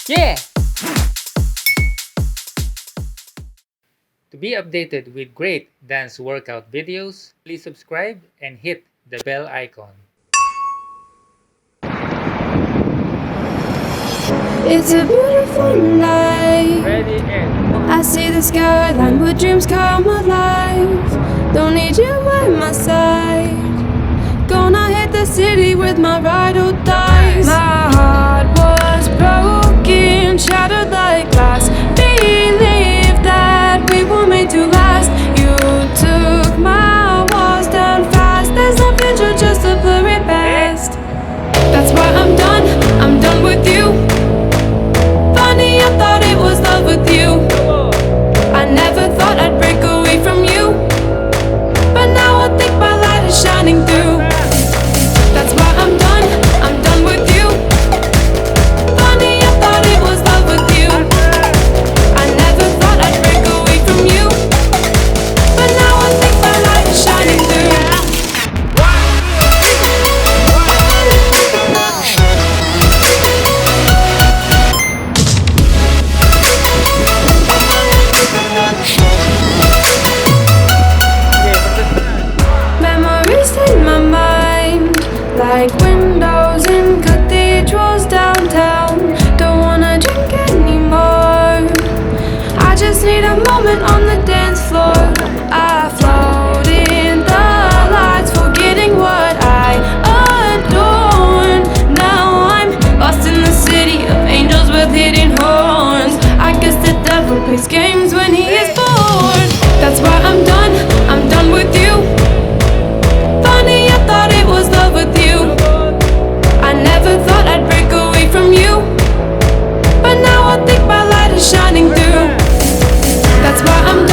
Yeah! To be updated with great dance workout videos, please subscribe and hit the bell icon. It's a beautiful night. Ready and I see the skyline where dreams come alive. Don't need you by my side. Gonna hit the city with my ride or dies. My heart was broken, shattered like glass. Believe that we were made to last. You took my walls down fast. There's no future, just a blurry past. That's why I'm done with you. Funny, I thought it was love with you. I never thought I'd break away from you, but now I think my light is shining through. That's why I'm done with you. Funny, I thought it was love with you. I never thought I'd break away from you, but now I think my light is shining through. Memories in my mind, like windows in cathedrals downtown. Don't wanna drink anymore, I just need a moment on the dance floor. I float in the lights, forgetting what I adore. Now I'm lost in the city of angels with hidden horns. I guess the devil plays games when he is bored. That's why I'm done with you. Funny, I thought it was love with you. I never thought I'd break away from you, but now I think my light is shining through. That's why I'm